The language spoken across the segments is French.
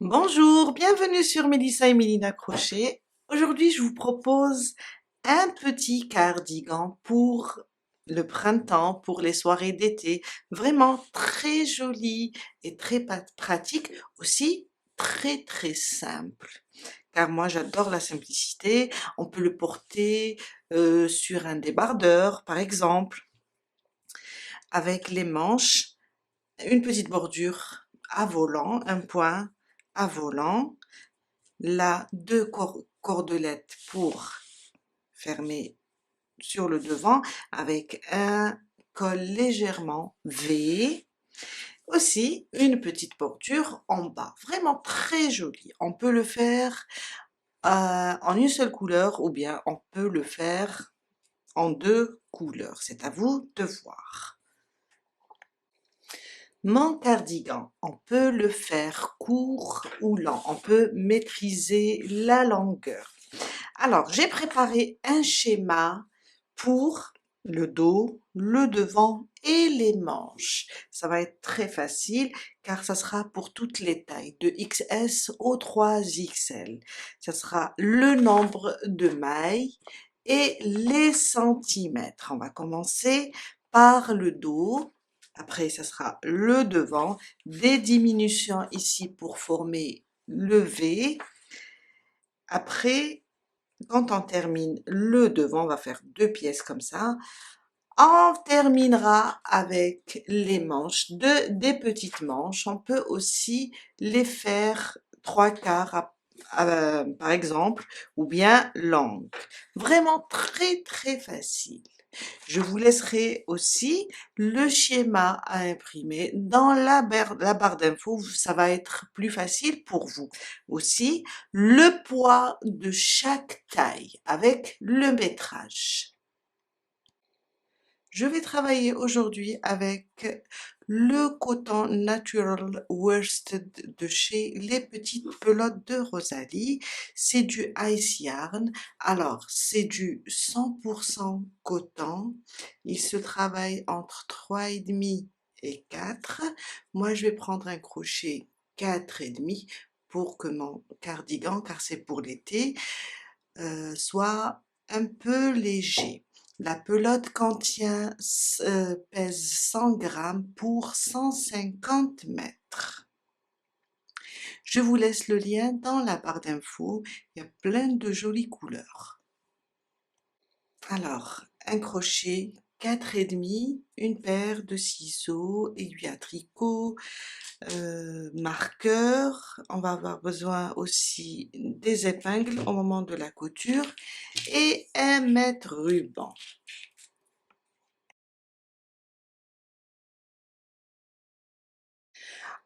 Bonjour, bienvenue sur Mélissa et Mélina Crochet. Aujourd'hui, je vous propose un petit cardigan pour le printemps, pour les soirées d'été. Vraiment très joli et très pratique, aussi très simple. Car moi, j'adore la simplicité. On peut le porter sur un débardeur, par exemple, avec les manches, une petite bordure à volant, un point à volant. Là, deux cordelettes pour fermer sur le devant avec un col légèrement V. Aussi, une petite bordure en bas, vraiment très jolie. On peut le faire en une seule couleur ou bien on peut le faire en deux couleurs. C'est à vous de voir. Mon cardigan, on peut le faire court ou lent. On peut maîtriser la longueur. Alors, j'ai préparé un schéma pour le dos, le devant et les manches. Ça va être très facile car ça sera pour toutes les tailles, de XS au 3XL. Ça sera le nombre de mailles et les centimètres. On va commencer par le dos. Après, ça sera le devant, des diminutions ici pour former le V. Après, quand on termine le devant, on va faire deux pièces comme ça. On terminera avec les manches, des petites manches. On peut aussi les faire trois quarts par exemple, ou bien longues. Vraiment très facile. Je vous laisserai aussi le schéma à imprimer dans la barre d'infos, ça va être plus facile pour vous. Aussi, le poids de chaque taille avec le métrage. Je vais travailler aujourd'hui avec le coton Natural Worsted de chez Les Petites Pelotes de Rosalie. C'est du Ice Yarn. Alors, c'est du 100% coton. Il se travaille entre 3,5 et 4. Moi, je vais prendre un crochet 4,5 pour que mon cardigan, car c'est pour l'été, soit un peu léger. La pelote pèse 100 grammes pour 150 mètres. Je vous laisse le lien dans la barre d'infos. Il y a plein de jolies couleurs. Alors, un crochet 4,5, une paire de ciseaux, aiguille à tricot, marqueur. On va avoir besoin aussi des épingles au moment de la couture et un mètre ruban.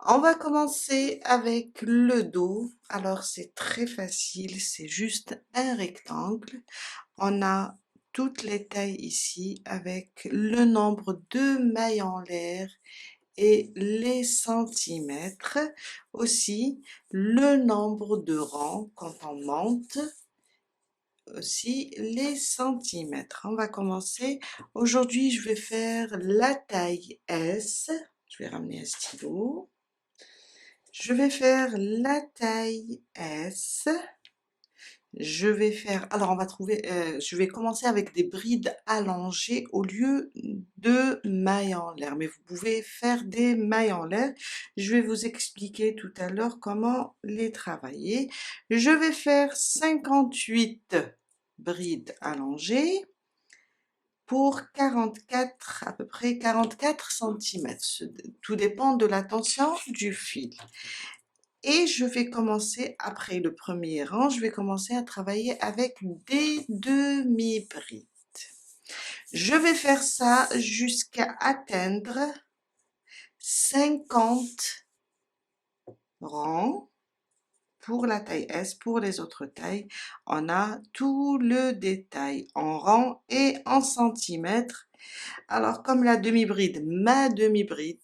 On va commencer avec le dos. Alors c'est très facile, c'est juste un rectangle. On a toutes les tailles ici avec le nombre de mailles en l'air et les centimètres. Aussi le nombre de rangs quand on monte. Aussi les centimètres. On va commencer. Aujourd'hui, je vais faire la taille S. Je vais ramener un stylo. Je vais faire la taille S. Alors on va je vais commencer avec des brides allongées au lieu de mailles en l'air. Mais vous pouvez faire des mailles en l'air. Je vais vous expliquer tout à l'heure comment les travailler. Je vais faire 58 brides allongées pour 44, à peu près 44 centimètres. Tout dépend de la tension du fil. Et je vais commencer, après le premier rang, je vais commencer à travailler avec des demi-brides. Je vais faire ça jusqu'à atteindre 50 rangs pour la taille S. Pour les autres tailles, on a tout le détail en rang et en centimètres. Alors, comme la demi-bride, ma demi-bride,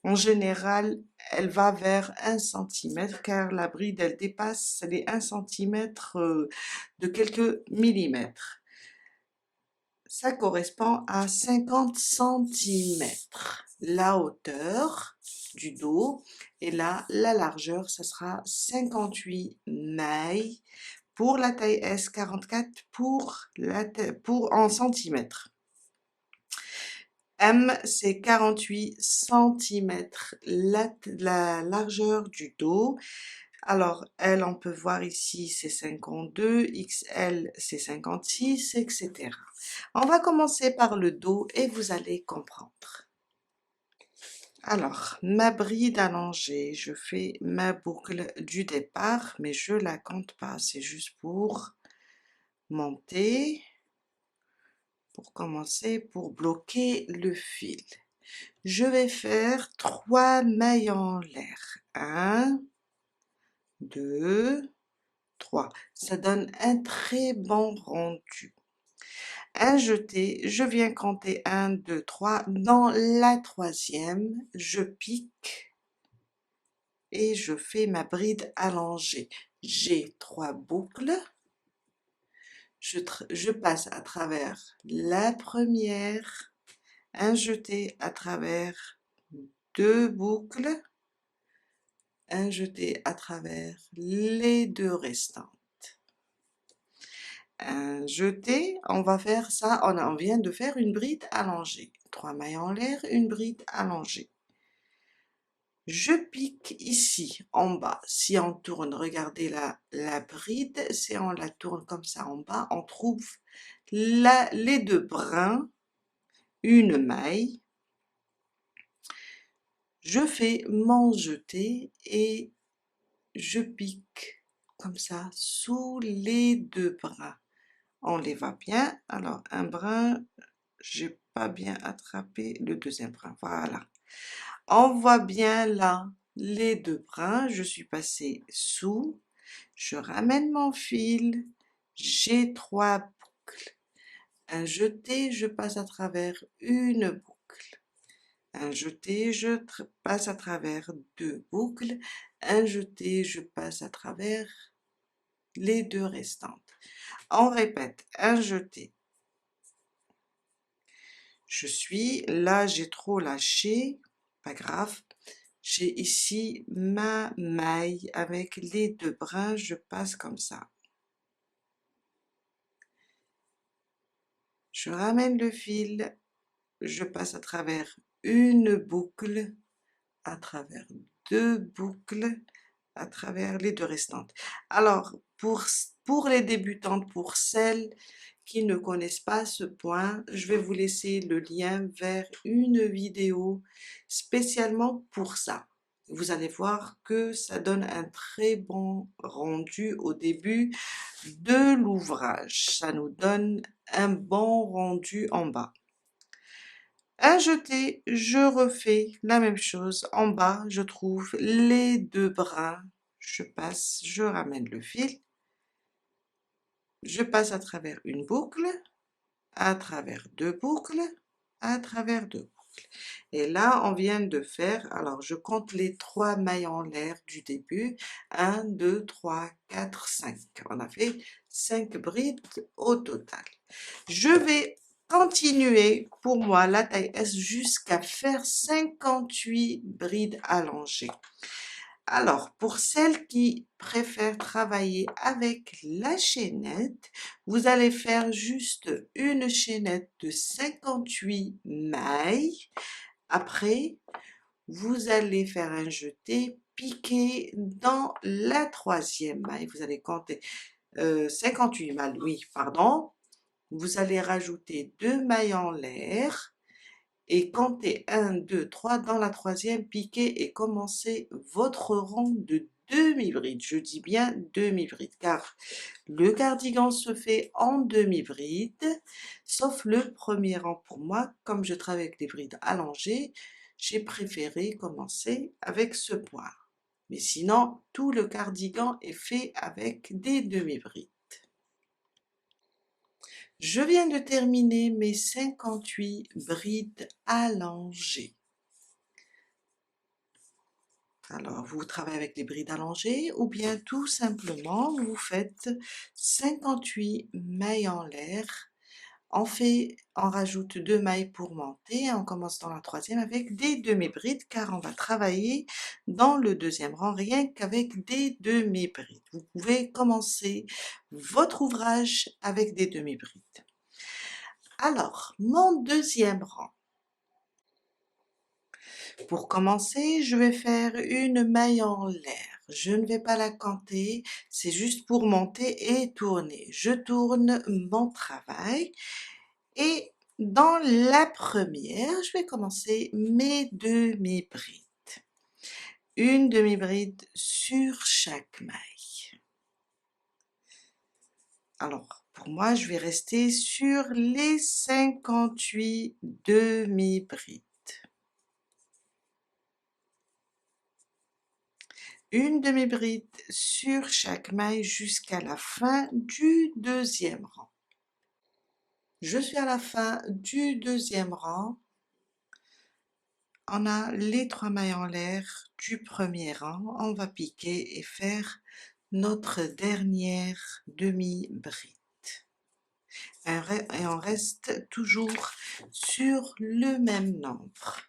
en général, elle va vers 1 centimètre car la bride, elle dépasse les 1 centimètre de quelques millimètres. Ça correspond à 50 centimètres. La hauteur du dos. Et là, la largeur, ça sera 58 mailles pour la taille S, 44 pour en centimètres. M, c'est 48 centimètres la largeur du dos. Alors, L, on peut voir ici, c'est 52, XL, c'est 56, etc. On va commencer par le dos et vous allez comprendre. Alors, ma bride allongée, je fais ma boucle du départ, mais je la compte pas, c'est juste pour monter, pour commencer, pour bloquer le fil. Je vais faire 3 mailles en l'air. 1, 2, 3. Ça donne un très bon rendu. Un jeté, je viens compter 1, 2, 3. Dans la troisième, je pique et je fais ma bride allongée. J'ai 3 boucles. Je passe à travers la première, un jeté à travers 2 boucles, un jeté à travers les 2 restantes. Un jeté, on va faire ça, on vient de faire une bride allongée. 3 mailles en l'air, une bride allongée. Je pique ici en bas. Si on tourne, regardez la bride, si on la tourne comme ça en bas, on trouve les 2 brins, une maille. Je fais mon jeté et je pique comme ça sous les 2 brins. On les voit bien. Alors, un brin, j'ai pas bien attrapé le deuxième brin. Voilà. On voit bien là les 2 brins. Je suis passée sous. Je ramène mon fil. J'ai 3 boucles. Un jeté, je passe à travers une boucle. Un jeté, je passe à travers 2 boucles. Un jeté, je passe à travers les 2 restantes. On répète, un jeté. Je suis là, j'ai trop lâché, pas grave. J'ai ici ma maille avec les 2 brins, je passe comme ça. Je ramène le fil, je passe à travers une boucle, à travers 2 boucles, à travers les 2 restantes. Alors, pour les débutantes, pour celles qui ne connaissent pas ce point, je vais vous laisser le lien vers une vidéo spécialement pour ça. Vous allez voir que ça donne un très bon rendu au début de l'ouvrage. Ça nous donne un bon rendu en bas. Un jeté, je refais la même chose. En bas, je trouve les 2 brins. Je passe, je ramène le fil. Je passe à travers une boucle, à travers 2 boucles, à travers 2 boucles. Et là, on vient de faire, alors je compte les 3 mailles en l'air du début. 1, 2, 3, 4, 5. On a fait 5 brides au total. Je vais continuer pour moi la taille S jusqu'à faire 58 brides allongées. Alors, pour celles qui préfèrent travailler avec la chaînette, vous allez faire juste une chaînette de 58 mailles. Après, vous allez faire un jeté piqué dans la troisième maille. Vous allez compter 58 mailles, oui, pardon. Vous allez rajouter 2 mailles en l'air et comptez 1, 2, 3 dans la troisième, piquez et commencez votre rang de demi-bride. Je dis bien demi-bride car le cardigan se fait en demi-bride, sauf le premier rang pour moi. Comme je travaille avec des brides allongées, j'ai préféré commencer avec ce point. Mais sinon, tout le cardigan est fait avec des demi-brides. Je viens de terminer mes 58 brides allongées. Alors, vous travaillez avec des brides allongées ou bien tout simplement, vous faites 58 mailles en l'air on rajoute 2 mailles pour monter, on commence dans la troisième avec des demi-brides car on va travailler dans le deuxième rang rien qu'avec des demi-brides. Vous pouvez commencer votre ouvrage avec des demi-brides. Alors, mon deuxième rang. Pour commencer, je vais faire une maille en l'air. Je ne vais pas la compter, c'est juste pour monter et tourner. Je tourne mon travail et dans la première, je vais commencer mes demi-brides. Une demi-bride sur chaque maille. Alors, pour moi, je vais rester sur les 58 demi-brides. Une demi-bride sur chaque maille jusqu'à la fin du deuxième rang. Je suis à la fin du deuxième rang. On a les 3 mailles en l'air du premier rang. On va piquer et faire notre dernière demi-bride. Et on reste toujours sur le même nombre.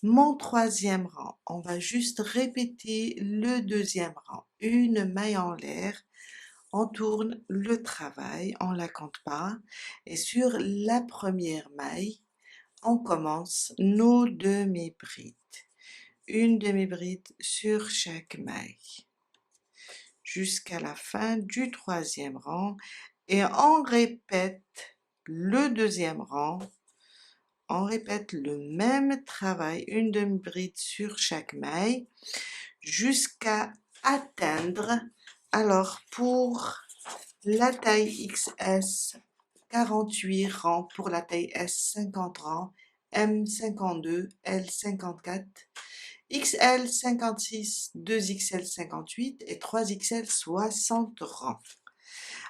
Mon troisième rang, on va juste répéter le deuxième rang. Une maille en l'air, on tourne le travail, on ne la compte pas. Et sur la première maille, on commence nos demi-brides. Une demi-bride sur chaque maille. Jusqu'à la fin du troisième rang. Et on répète le deuxième rang. On répète le même travail, une demi-bride sur chaque maille, jusqu'à atteindre, alors pour la taille XS, 48 rangs, pour la taille S, 50 rangs, M, 52, L, 54, XL, 56, 2XL, 58 et 3XL, 60 rangs.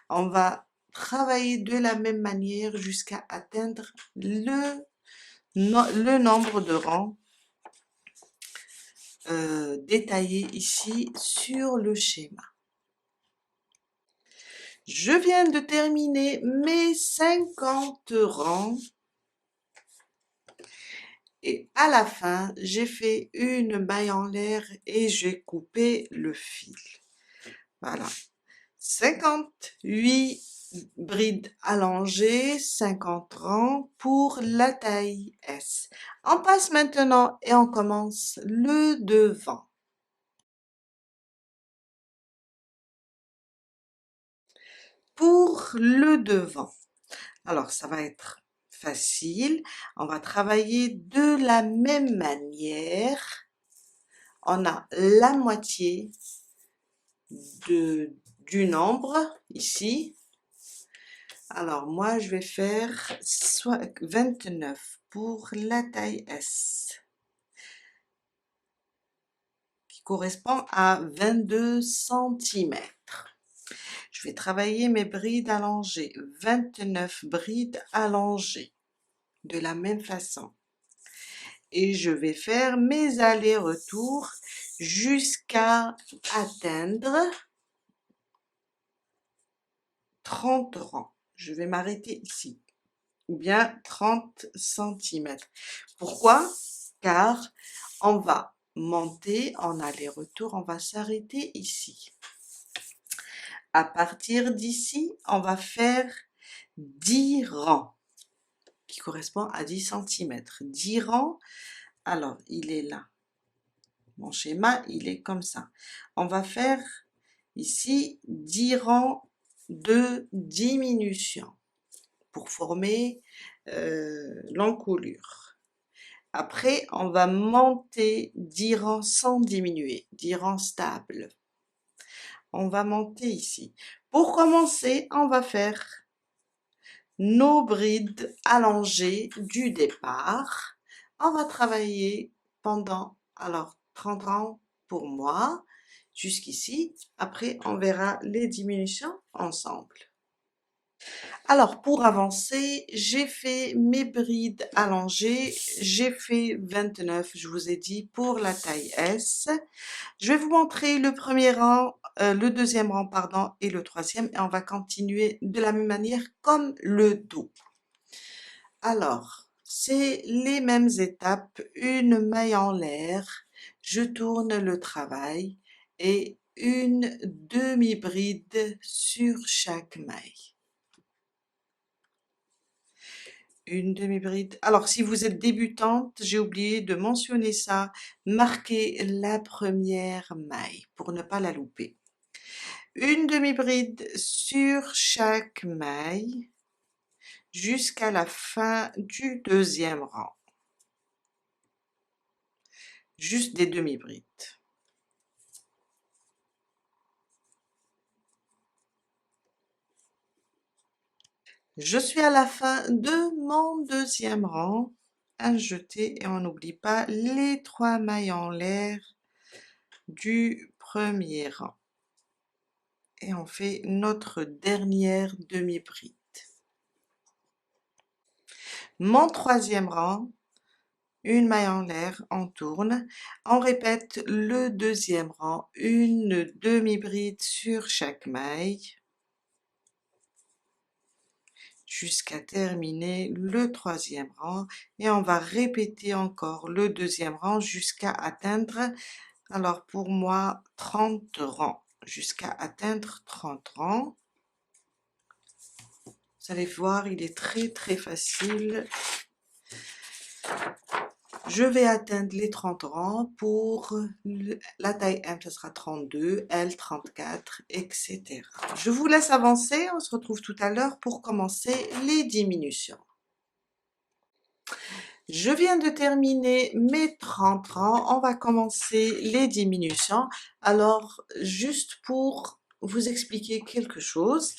On va travailler de la même manière jusqu'à atteindre le nombre de rangs détaillé ici sur le schéma. Je viens de terminer mes 50 rangs et à la fin, j'ai fait une maille en l'air et j'ai coupé le fil. Voilà, 58 brides allongées, 50 rangs pour la taille S. On passe maintenant et on commence le devant. Pour le devant, alors ça va être facile, on va travailler de la même manière. On a la moitié du nombre ici. Alors moi je vais faire 29 pour la taille S, qui correspond à 22 cm. Je vais travailler mes brides allongées, 29 brides allongées, de la même façon. Et je vais faire mes allers-retours jusqu'à atteindre 30 rangs. Je vais m'arrêter ici, ou bien 30 cm. Pourquoi? Car on va monter en aller-retour, on va s'arrêter ici. À partir d'ici, on va faire 10 rangs, qui correspond à 10 cm. 10 rangs, alors il est là. Mon schéma, il est comme ça. On va faire ici 10 rangs de diminution pour former l'encolure. Après, on va monter 10 rangs sans diminuer, 10 rangs stables. On va monter ici. Pour commencer, on va faire nos brides allongées du départ. On va travailler pendant, alors, 30 rangs pour moi, jusqu'ici. Après, on verra les diminutions ensemble. Alors, pour avancer, j'ai fait mes brides allongées, j'ai fait 29, je vous ai dit, pour la taille S. Je vais vous montrer le premier rang, le deuxième rang, pardon, et le troisième, et on va continuer de la même manière comme le dos. Alors, c'est les mêmes étapes, une maille en l'air, je tourne le travail et une demi-bride sur chaque maille. Une demi-bride. Alors, si vous êtes débutante, j'ai oublié de mentionner ça, marquez la première maille pour ne pas la louper. Une demi-bride sur chaque maille jusqu'à la fin du deuxième rang. Juste des demi-brides. Je suis à la fin de mon deuxième rang. Un jeté et on n'oublie pas les 3 mailles en l'air du premier rang. Et on fait notre dernière demi-bride. Mon troisième rang, une maille en l'air, on tourne, on répète le deuxième rang, une demi-bride sur chaque maille, jusqu'à terminer le troisième rang, et on va répéter encore le deuxième rang jusqu'à atteindre, alors pour moi, 30 rangs, jusqu'à atteindre 30 rangs. Vous allez voir, il est très facile. Je vais atteindre les 30 rangs. Pour la taille M, ce sera 32, L 34, etc. Je vous laisse avancer, on se retrouve tout à l'heure pour commencer les diminutions. Je viens de terminer mes 30 rangs, on va commencer les diminutions. Alors, juste pour vous expliquer quelque chose,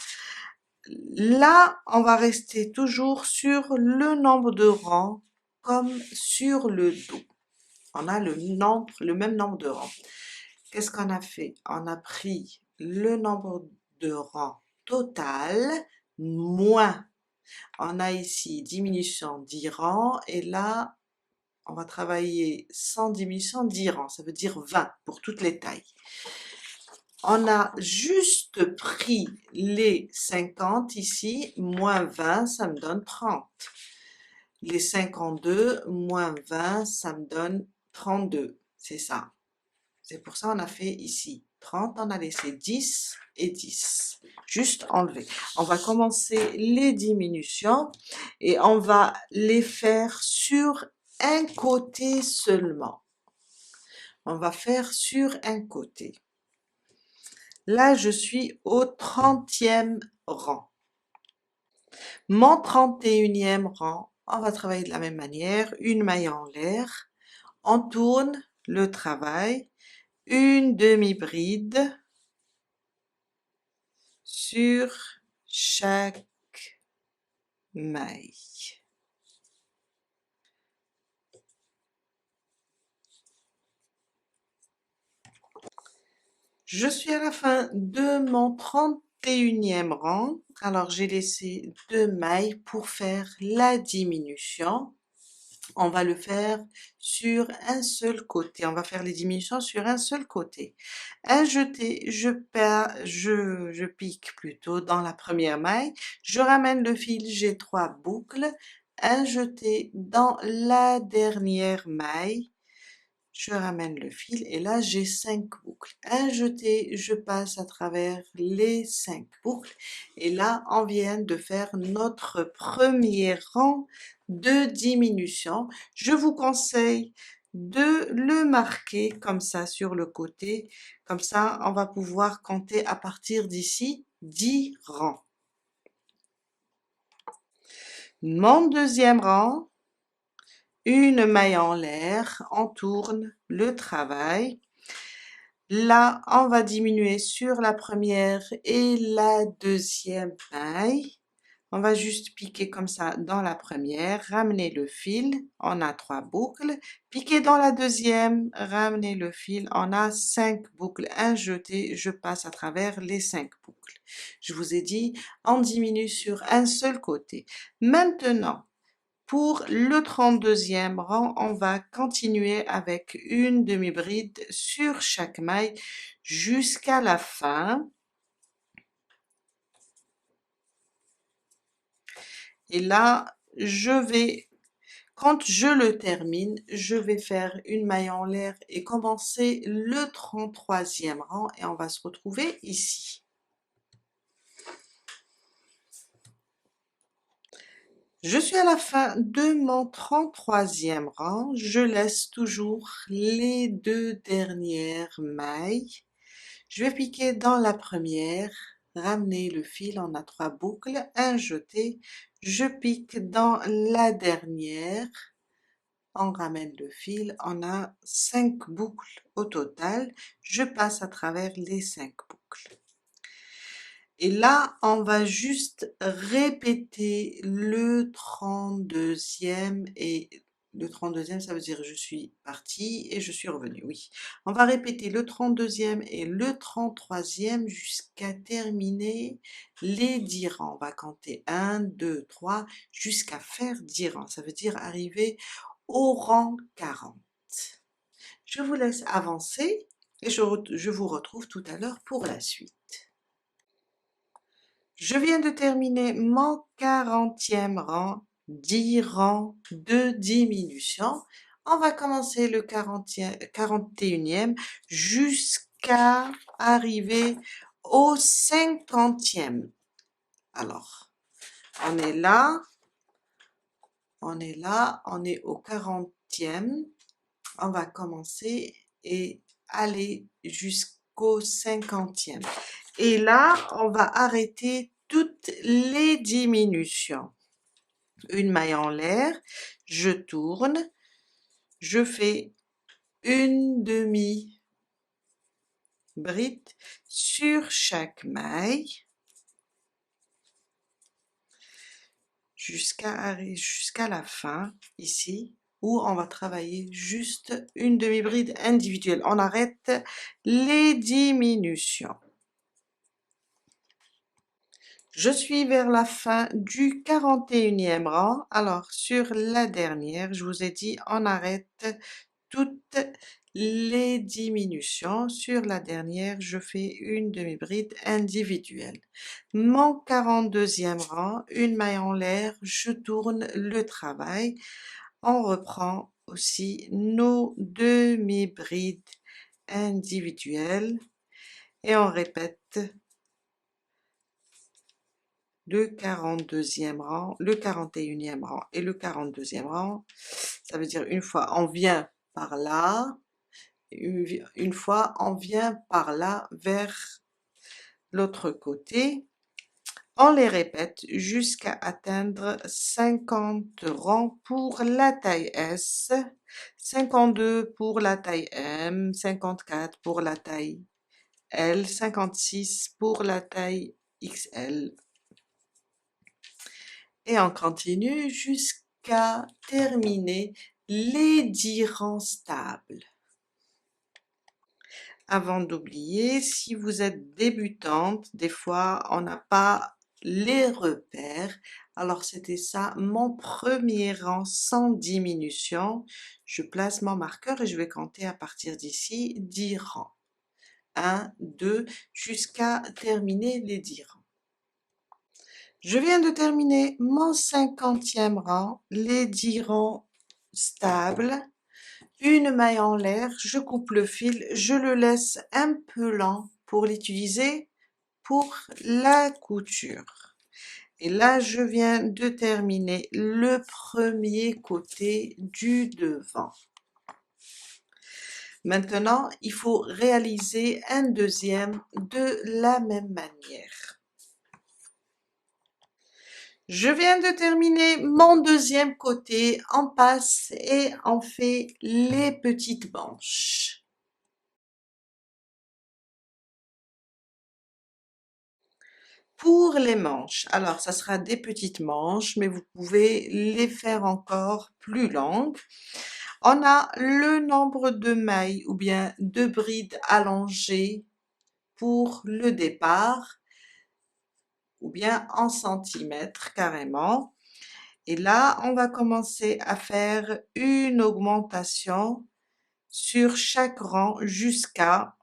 là, on va rester toujours sur le nombre de rangs comme sur le dos. On a le même nombre de rangs. Qu'est-ce qu'on a fait? On a pris le nombre de rangs total moins. On a ici diminution 10 rangs et là, on va travailler sans diminution 10 rangs. Ça veut dire 20 pour toutes les tailles. On a juste pris les 50 ici, moins 20, ça me donne 30. Les 52 moins 20, ça me donne 32. C'est ça. C'est pour ça qu'on a fait ici 30, on a laissé 10 et 10. Juste enlever. On va commencer les diminutions et on va les faire sur un côté seulement. On va faire sur un côté. Là, je suis au 30e rang. Mon 31e rang, on va travailler de la même manière. Une maille en l'air. On tourne le travail. Une demi-bride sur chaque maille. Je suis à la fin de mon 31e rang. Alors, j'ai laissé 2 mailles pour faire la diminution. On va le faire sur un seul côté. On va faire les diminutions sur un seul côté. Un jeté, je pique plutôt dans la première maille. Je ramène le fil, j'ai 3 boucles. Un jeté dans la dernière maille. Je ramène le fil et là j'ai 5 boucles. Un jeté, je passe à travers les 5 boucles et là on vient de faire notre premier rang de diminution. Je vous conseille de le marquer comme ça sur le côté, comme ça on va pouvoir compter à partir d'ici 10 rangs. Mon deuxième rang, une maille en l'air, on tourne le travail. Là, on va diminuer sur la première et la deuxième maille. On va juste piquer comme ça dans la première, ramener le fil, on a 3 boucles, piquer dans la deuxième, ramener le fil, on a 5 boucles, un jeté, je passe à travers les 5 boucles. Je vous ai dit, on diminue sur un seul côté. Maintenant, pour le 32e rang, on va continuer avec une demi-bride sur chaque maille jusqu'à la fin. Et là, quand je le termine, je vais faire une maille en l'air et commencer le 33e rang et on va se retrouver ici. Je suis à la fin de mon 33e rang, je laisse toujours les deux dernières mailles. Je vais piquer dans la première, ramener le fil, on a 3 boucles, un jeté, je pique dans la dernière, on ramène le fil, on a 5 boucles au total, je passe à travers les 5 boucles. Et là, on va juste répéter le 32e et le 32e, ça veut dire je suis partie et je suis revenue, oui. On va répéter le 32e et le 33e jusqu'à terminer les 10 rangs. On va compter 1, 2, 3 jusqu'à faire 10 rangs. Ça veut dire arriver au rang 40. Je vous laisse avancer et je vous retrouve tout à l'heure pour la suite. Je viens de terminer mon 40e rang, 10 rangs de diminution. On va commencer le 41e jusqu'à arriver au 50e. Alors, on est là, on est là, on est au 40e. On va commencer et aller jusqu'au 50e. Et là, on va arrêter toutes les diminutions. Une maille en l'air, je tourne, je fais une demi-bride sur chaque maille jusqu'à la fin ici où on va travailler juste une demi-bride individuelle. On arrête les diminutions. Je suis vers la fin du 41e rang. Alors, sur la dernière, je vous ai dit, on arrête toutes les diminutions. Sur la dernière, je fais une demi-bride individuelle. Mon 42e rang, une maille en l'air, je tourne le travail. On reprend aussi nos demi-brides individuelles et on répète le 42e rang, le 41e rang et le 42e rang. Ça veut dire une fois on vient par là, une fois on vient par là vers l'autre côté. On les répète jusqu'à atteindre 50 rangs pour la taille S, 52 pour la taille M, 54 pour la taille L, 56 pour la taille XL. Et on continue jusqu'à terminer les 10 rangs stables. Avant d'oublier, si vous êtes débutante, des fois on n'a pas les repères. Alors c'était ça, mon premier rang sans diminution. Je place mon marqueur et je vais compter à partir d'ici 10 rangs. 1, 2, jusqu'à terminer les 10 rangs. Je viens de terminer mon 50e rang, les 10 rangs stables, une maille en l'air, je coupe le fil, je le laisse un peu lent pour l'utiliser pour la couture. Et là, je viens de terminer le premier côté du devant. Maintenant, il faut réaliser un deuxième de la même manière. Je viens de terminer mon deuxième côté, on passe et on fait les petites manches. Pour les manches, alors ça sera des petites manches, mais vous pouvez les faire encore plus longues. On a le nombre de mailles ou bien de brides allongées pour le départ, ou bien en centimètres carrément. Et là, on va commencer à faire une augmentation sur chaque rang jusqu'à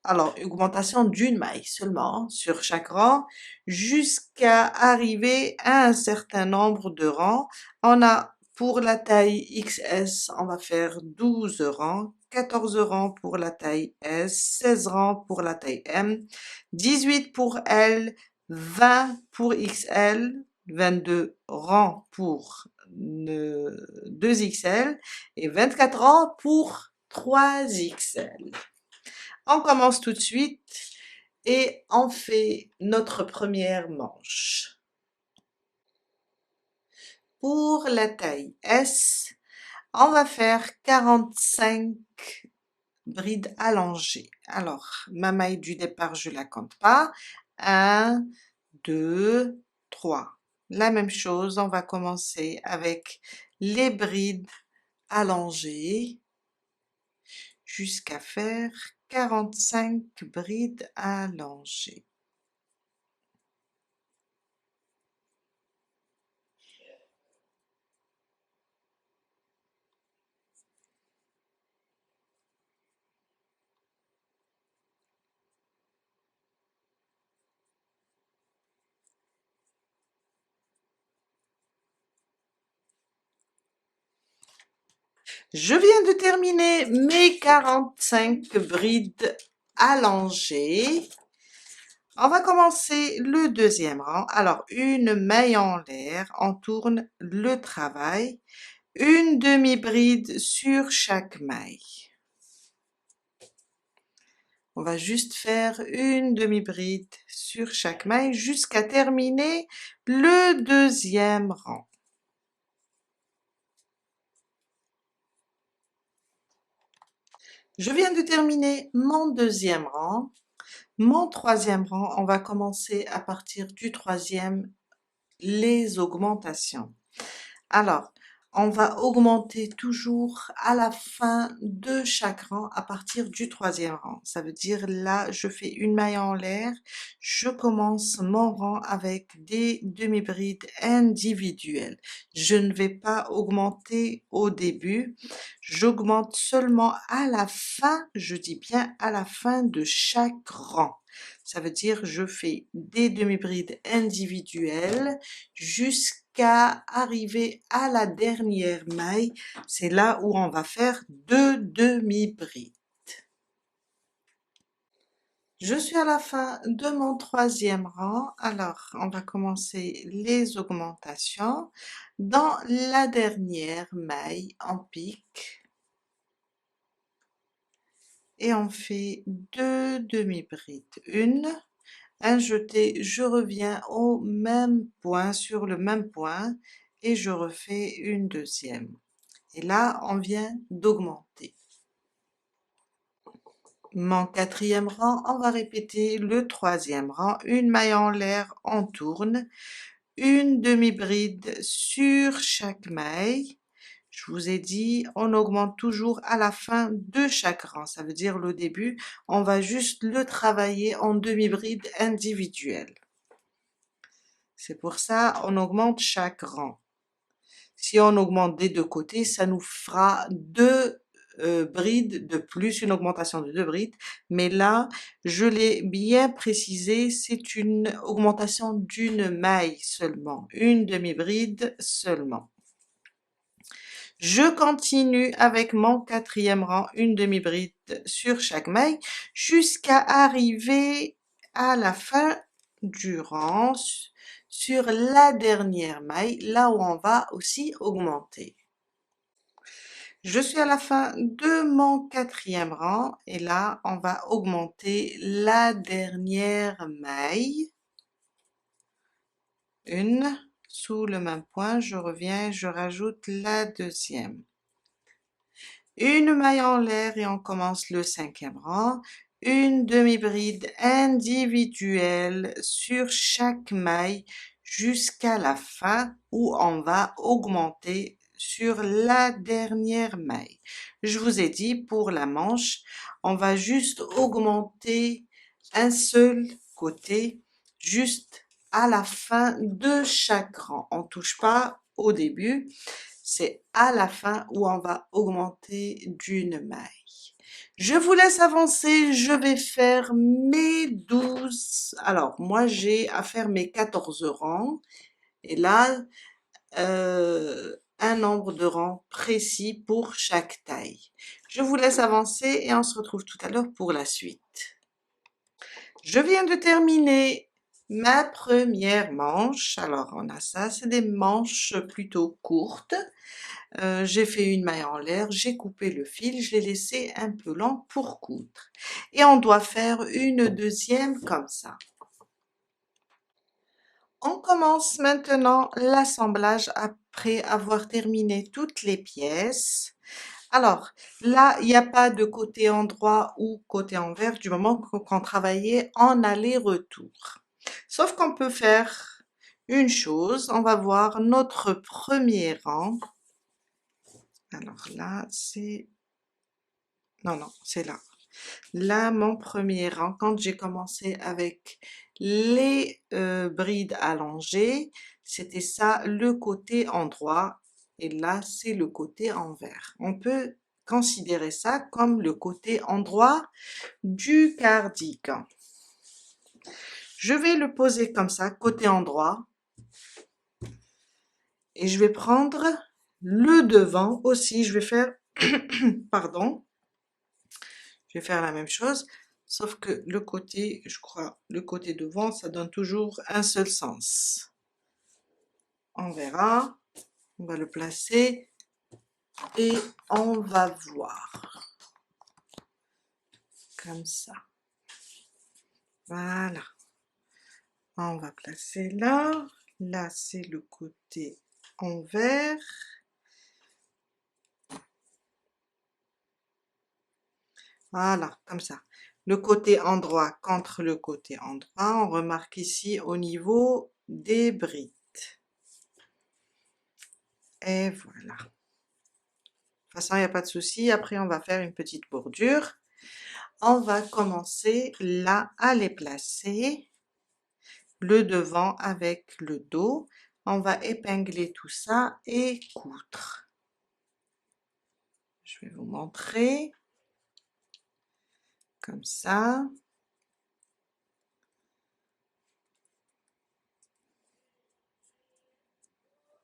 Alors, augmentation d'une maille seulement sur chaque rang jusqu'à arriver à un certain nombre de rangs. On a pour la taille XS, on va faire 12 rangs, 14 rangs pour la taille S, 16 rangs pour la taille M, 18 pour L, 20 pour XL, 22 rangs pour 2XL et 24 rangs pour 3XL. On commence tout de suite et on fait notre première manche. Pour la taille S, on va faire 45 brides allongées. Alors, ma maille du départ, je la compte pas. 1, 2, 3. La même chose, on va commencer avec les brides allongées jusqu'à faire 45 brides allongées. Je viens de terminer mes 45 brides allongées. On va commencer le deuxième rang. Alors, une maille en l'air, on tourne le travail. Une demi-bride sur chaque maille. On va juste faire une demi-bride sur chaque maille jusqu'à terminer le deuxième rang. Je viens de terminer mon deuxième rang. Mon troisième rang, on va commencer à partir du troisième, les augmentations. Alors, on va augmenter toujours à la fin de chaque rang à partir du troisième rang. Ça veut dire là, je fais une maille en l'air, je commence mon rang avec des demi-brides individuelles. Je ne vais pas augmenter au début, j'augmente seulement à la fin, je dis bien à la fin de chaque rang. Ça veut dire je fais des demi-brides individuelles jusqu'à arriver à la dernière maille. C'est là où on va faire 2 demi-brides. Je suis à la fin de mon troisième rang. Alors, on va commencer les augmentations. Dans la dernière maille, on pique. Et on fait 2 demi-brides. Une, un jeté, je reviens au même point, sur le même point, et je refais une deuxième. Et là, on vient d'augmenter. Mon quatrième rang, on va répéter le troisième rang. Une maille en l'air, on tourne. Une demi-bride sur chaque maille. Je vous ai dit, on augmente toujours à la fin de chaque rang. Ça veut dire le début, on va juste le travailler en demi-bride individuelle. C'est pour ça on augmente chaque rang. Si on augmente des deux côtés, ça nous fera deux brides de plus, une augmentation de 2 brides. Mais là, je l'ai bien précisé, c'est une augmentation d'une maille seulement, une demi-bride seulement. Je continue avec mon quatrième rang, une demi-bride sur chaque maille, jusqu'à arriver à la fin du rang, sur la dernière maille, là où on va aussi augmenter. Je suis à la fin de mon quatrième rang et là, on va augmenter la dernière maille. Une, sous le même point, je reviens, je rajoute la deuxième. Une maille en l'air et on commence le cinquième rang. Une demi-bride individuelle sur chaque maille jusqu'à la fin où on va augmenter sur la dernière maille. Je vous ai dit pour la manche, on va juste augmenter un seul côté juste à la fin de chaque rang. On touche pas au début, c'est à la fin où on va augmenter d'une maille. Je vous laisse avancer, je vais faire mes 12. Alors, moi, j'ai à faire mes 14 rangs. Et là, un nombre de rangs précis pour chaque taille. Je vous laisse avancer et on se retrouve tout à l'heure pour la suite. Je viens de terminer ma première manche. Alors, on a ça, c'est des manches plutôt courtes. J'ai fait une maille en l'air, j'ai coupé le fil, je l'ai laissé un peu lent pour coudre. Et on doit faire une deuxième comme ça. On commence maintenant l'assemblage après avoir terminé toutes les pièces. Alors, là, il n'y a pas de côté endroit ou côté envers du moment qu'on travaillait en aller-retour. Sauf qu'on peut faire une chose, on va voir notre premier rang. Alors là, c'est... Non, c'est là. Là, mon premier rang, quand j'ai commencé avec les brides allongées, c'était ça le côté endroit et là, c'est le côté envers. On peut considérer ça comme le côté endroit du cardigan. Je vais le poser comme ça, côté endroit, et je vais prendre le devant aussi. Je vais faire, pardon, je vais faire la même chose, sauf que le côté, je crois, le côté devant, ça donne toujours un seul sens. On verra, on va le placer et on va voir. Comme ça. Voilà. On va placer là. Là, c'est le côté envers. Voilà, comme ça. Le côté endroit contre le côté endroit. On remarque ici au niveau des brides. Et voilà. De toute façon, il n'y a pas de souci. Après, on va faire une petite bordure. On va commencer là à les placer. Le devant avec le dos. On va épingler tout ça et coudre. Je vais vous montrer. Comme ça.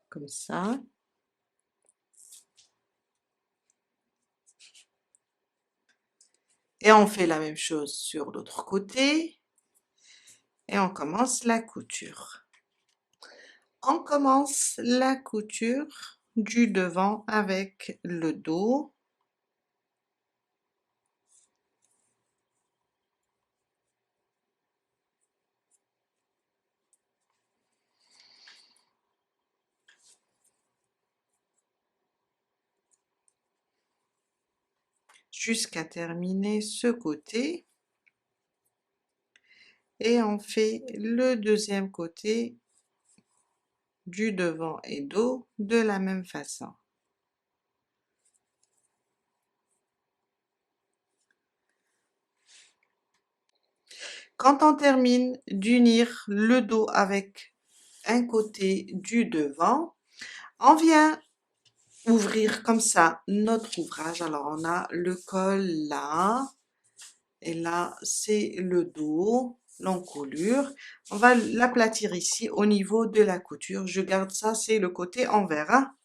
Comme ça. Et on fait la même chose sur l'autre côté. Et on commence la couture. On commence la couture du devant avec le dos. Jusqu'à terminer ce côté. Et on fait le deuxième côté du devant et dos de la même façon. Quand on termine d'unir le dos avec un côté du devant, on vient ouvrir comme ça notre ouvrage. Alors on a le col là, et là c'est le dos, l'encolure. On va l'aplatir ici au niveau de la couture. Je garde ça, c'est le côté envers. Hein.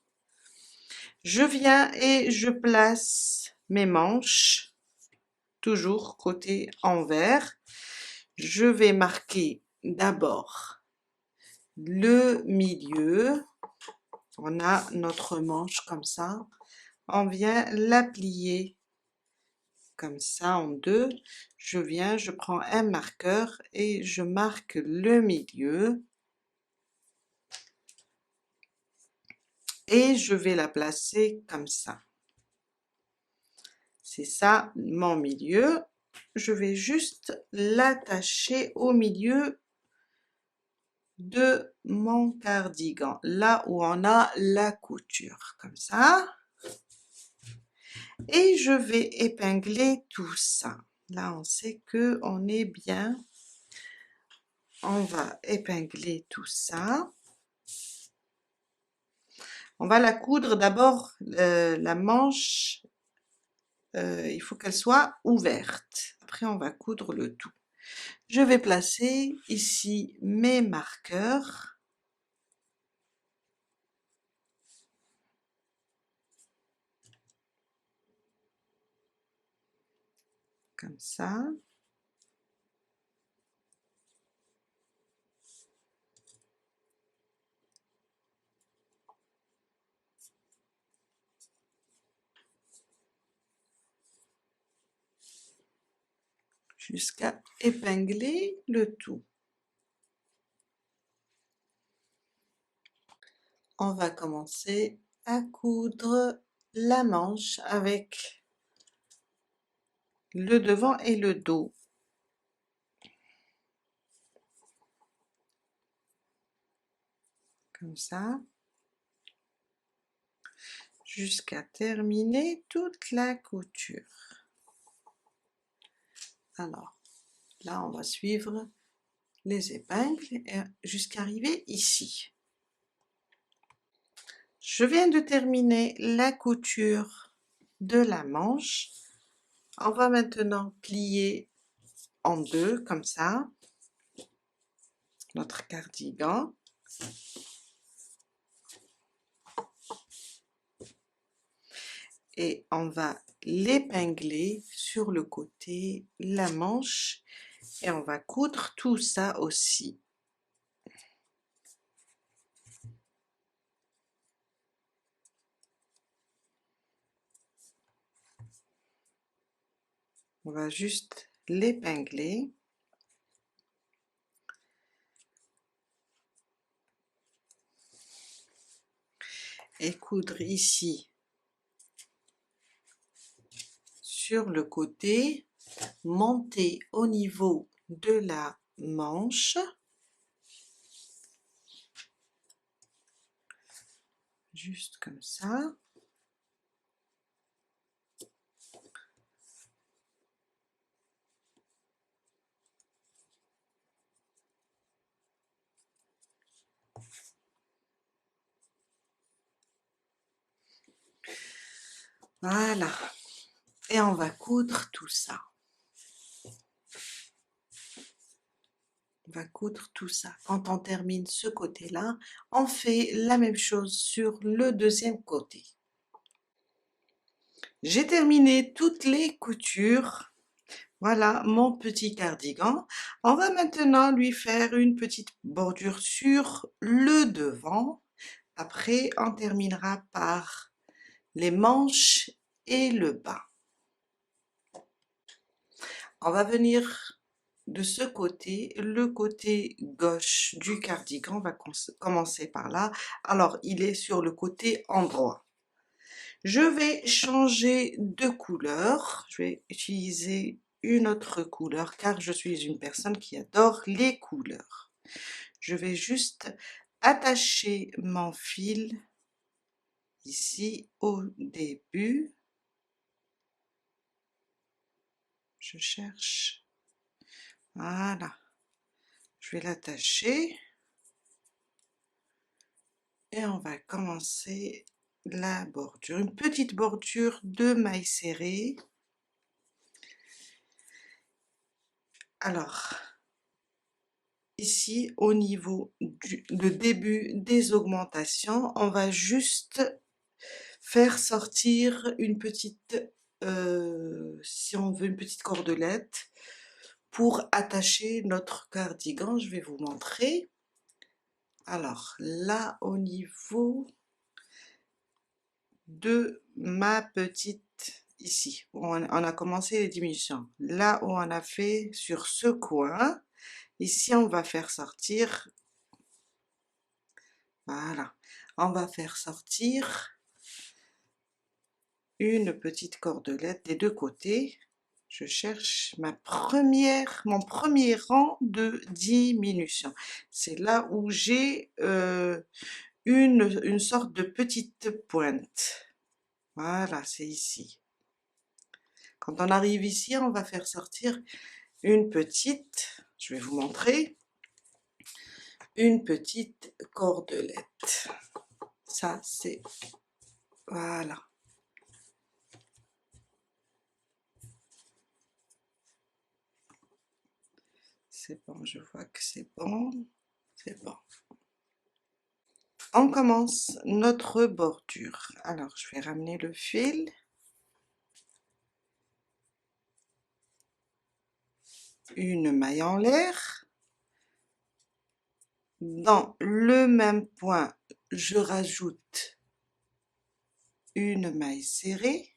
Je viens et je place mes manches, toujours côté envers. Je vais marquer d'abord le milieu. On a notre manche comme ça. On vient la plier comme ça en deux. Je viens, je prends un marqueur et je marque le milieu. Et je vais la placer comme ça. C'est ça mon milieu. Je vais juste l'attacher au milieu de mon cardigan, là où on a la couture, comme ça. Et je vais épingler tout ça. Là, on sait que on est bien. On va épingler tout ça. On va la coudre d'abord la manche il faut qu'elle soit ouverte. Après, on va coudre le tout. Je vais placer ici mes marqueurs. Comme ça. Jusqu'à épingler le tout. On va commencer à coudre la manche avec le devant et le dos. Comme ça. Jusqu'à terminer toute la couture. Alors, là on va suivre les épingles jusqu'à arriver ici. Je viens de terminer la couture de la manche. On va maintenant plier en deux comme ça notre cardigan. Et on va l'épingler sur le côté, la manche, et on va coudre tout ça aussi. On va juste l'épingler. Et coudre ici sur le côté, monter au niveau de la manche, juste comme ça. Voilà, et on va coudre tout ça. On va coudre tout ça. Quand on termine ce côté-là, on fait la même chose sur le deuxième côté. J'ai terminé toutes les coutures. Voilà mon petit cardigan. On va maintenant lui faire une petite bordure sur le devant. Après, on terminera par les manches et le bas. On va venir de ce côté, le côté gauche du cardigan, on va commencer par là. Alors, il est sur le côté endroit. Je vais changer de couleur, je vais utiliser une autre couleur car je suis une personne qui adore les couleurs. Je vais juste attacher mon fil ici au début. Je cherche, voilà, je vais l'attacher et on va commencer la bordure, une petite bordure de mailles serrées. Alors, ici au niveau du début des augmentations, on va juste faire sortir une petite, si on veut, une petite cordelette pour attacher notre cardigan. Je vais vous montrer. Alors là, au niveau de ma petite, ici, on a commencé les diminutions. Là où on a fait sur ce coin, ici on va faire sortir, voilà, on va faire sortir une petite cordelette des deux côtés. Je cherche mon premier rang de diminution. C'est là où j'ai une sorte de petite pointe. Voilà, c'est ici. Quand on arrive ici, on va faire sortir une petite, je vais vous montrer, une petite cordelette. Ça, c'est, voilà. C'est bon, je vois que c'est bon. C'est bon. On commence notre bordure. Alors, je vais ramener le fil. Une maille en l'air. Dans le même point, je rajoute une maille serrée.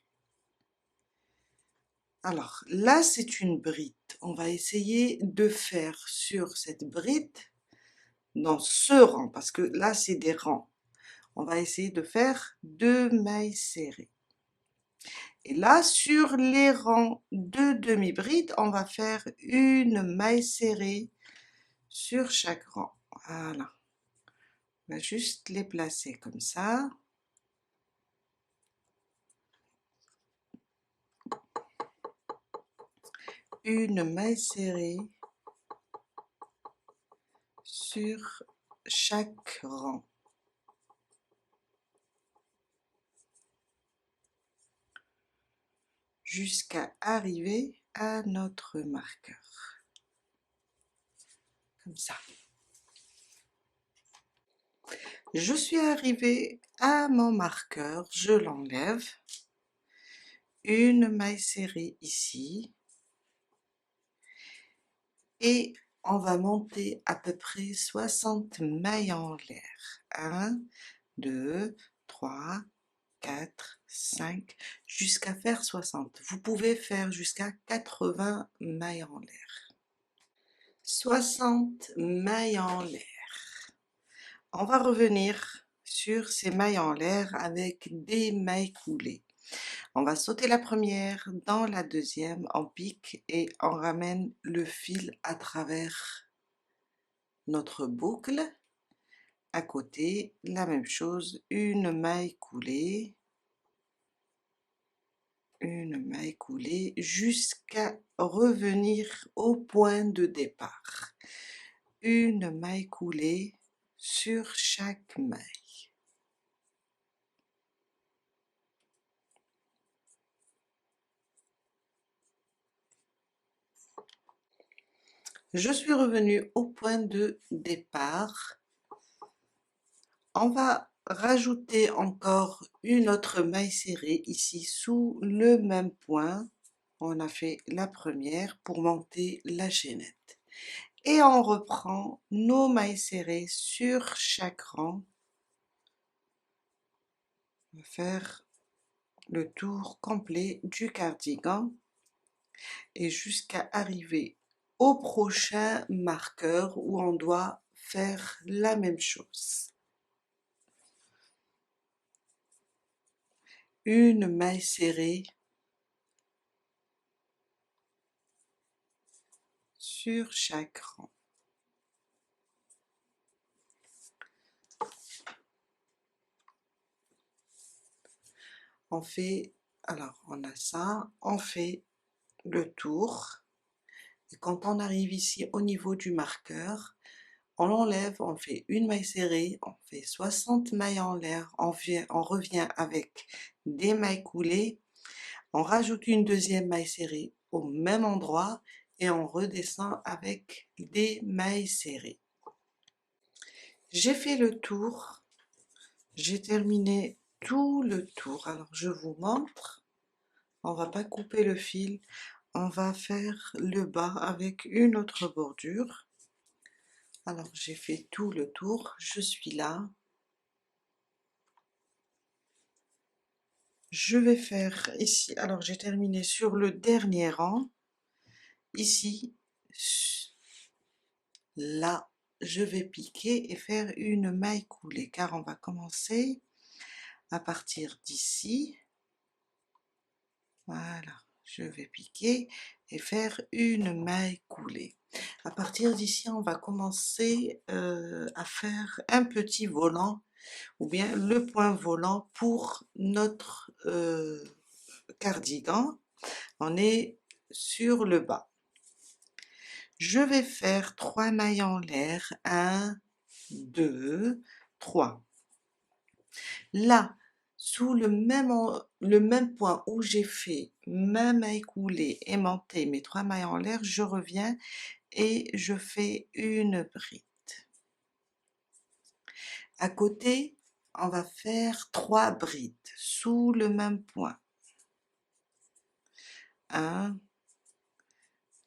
Alors là, c'est une bride. On va essayer de faire sur cette bride, dans ce rang, parce que là, c'est des rangs. On va essayer de faire 2 mailles serrées. Et là, sur les rangs de demi-bride, on va faire une maille serrée sur chaque rang. Voilà. On va juste les placer comme ça. Une maille serrée sur chaque rang. Jusqu'à arriver à notre marqueur. Comme ça. Je suis arrivée à mon marqueur, je l'enlève. Une maille serrée ici. Et on va monter à peu près 60 mailles en l'air. 1, 2, 3, 4, 5, jusqu'à faire 60. Vous pouvez faire jusqu'à 80 mailles en l'air. 60 mailles en l'air. On va revenir sur ces mailles en l'air avec des mailles coulées. On va sauter la première, dans la deuxième, on pique et on ramène le fil à travers notre boucle. À côté, la même chose, une maille coulée jusqu'à revenir au point de départ. Une maille coulée sur chaque maille. Je suis revenue au point de départ. On va rajouter encore une autre maille serrée ici sous le même point. On a fait la première pour monter la chaînette. Et on reprend nos mailles serrées sur chaque rang. On va faire le tour complet du cardigan et jusqu'à arriver au prochain marqueur où on doit faire la même chose. Une maille serrée sur chaque rang. On fait, alors on a ça, on fait le tour. Et quand on arrive ici au niveau du marqueur, on l'enlève, on fait une maille serrée, on fait 60 mailles en l'air, on revient avec des mailles coulées, on rajoute une deuxième maille serrée au même endroit et on redescend avec des mailles serrées. J'ai fait le tour, j'ai terminé tout le tour. Alors je vous montre, on va pas couper le fil, on va faire le bas avec une autre bordure. Alors j'ai fait tout le tour, je suis là. Je vais faire ici, alors j'ai terminé sur le dernier rang. Ici, là, je vais piquer et faire une maille coulée car on va commencer à partir d'ici. Voilà, je vais piquer et faire une maille coulée. À partir d'ici, on va commencer à faire un petit volant ou bien le point volant pour notre cardigan. On est sur le bas. Je vais faire 3 mailles en l'air, 1, 2, 3. Là, sous le même point où j'ai fait ma maille coulée et monté mes 3 mailles en l'air, je reviens et je fais une bride. À côté, on va faire 3 brides sous le même point. 1,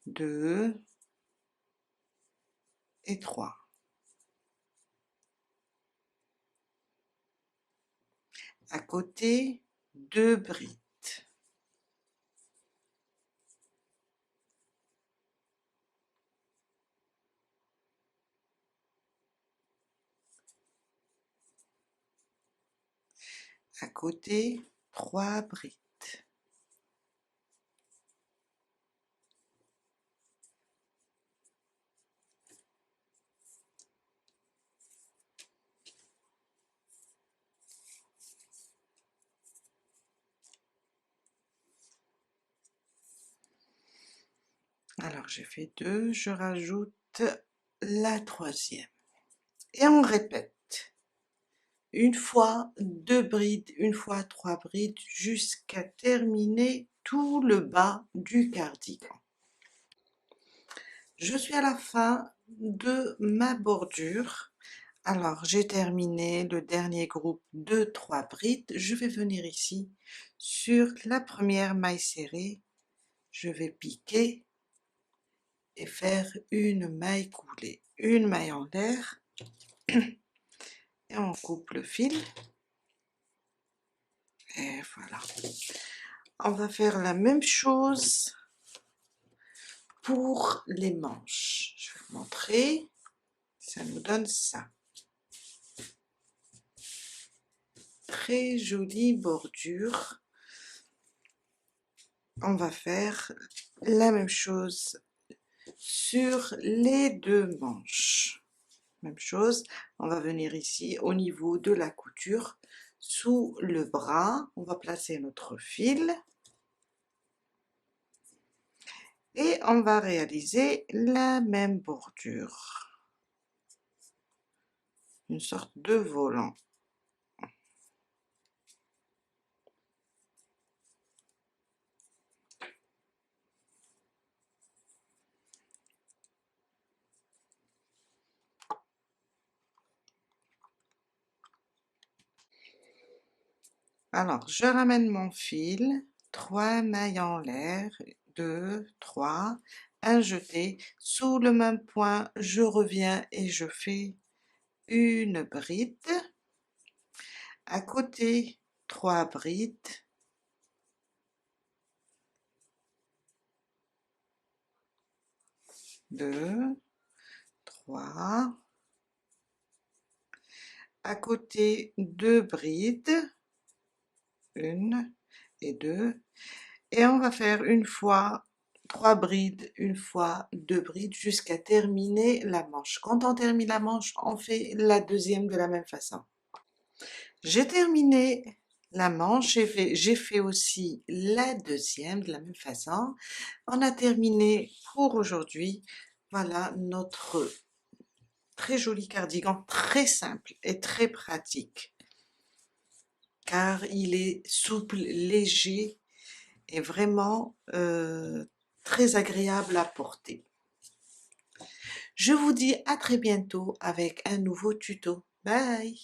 2 et 3. À côté, 2 brides. À côté, 3 brides. Alors j'ai fait 2, je rajoute la troisième. Et on répète. Une fois 2 brides, une fois 3 brides, jusqu'à terminer tout le bas du cardigan. Je suis à la fin de ma bordure. Alors j'ai terminé le dernier groupe de 3 brides. Je vais venir ici sur la première maille serrée. Je vais piquer et faire une maille coulée, une maille en l'air, et on coupe le fil. Et voilà. On va faire la même chose pour les manches. Je vais vous montrer. Ça nous donne ça. Très jolie bordure. On va faire la même chose sur les 2 manches. Même chose, on va venir ici au niveau de la couture, sous le bras, on va placer notre fil et on va réaliser la même bordure, une sorte de volant. Alors, je ramène mon fil, 3 mailles en l'air, 2, 3, un jeté, sous le même point, je reviens et je fais une bride. À côté, 3 brides. 2, 3. À côté, 2 brides. 1 et 2. Et on va faire une fois 3 brides, une fois 2 brides jusqu'à terminer la manche. Quand on termine la manche, on fait la deuxième de la même façon. J'ai terminé la manche, j'ai fait aussi la deuxième de la même façon. On a terminé pour aujourd'hui. Voilà notre très joli cardigan, très simple et très pratique, car il est souple, léger et vraiment très agréable à porter. Je vous dis à très bientôt avec un nouveau tuto. Bye!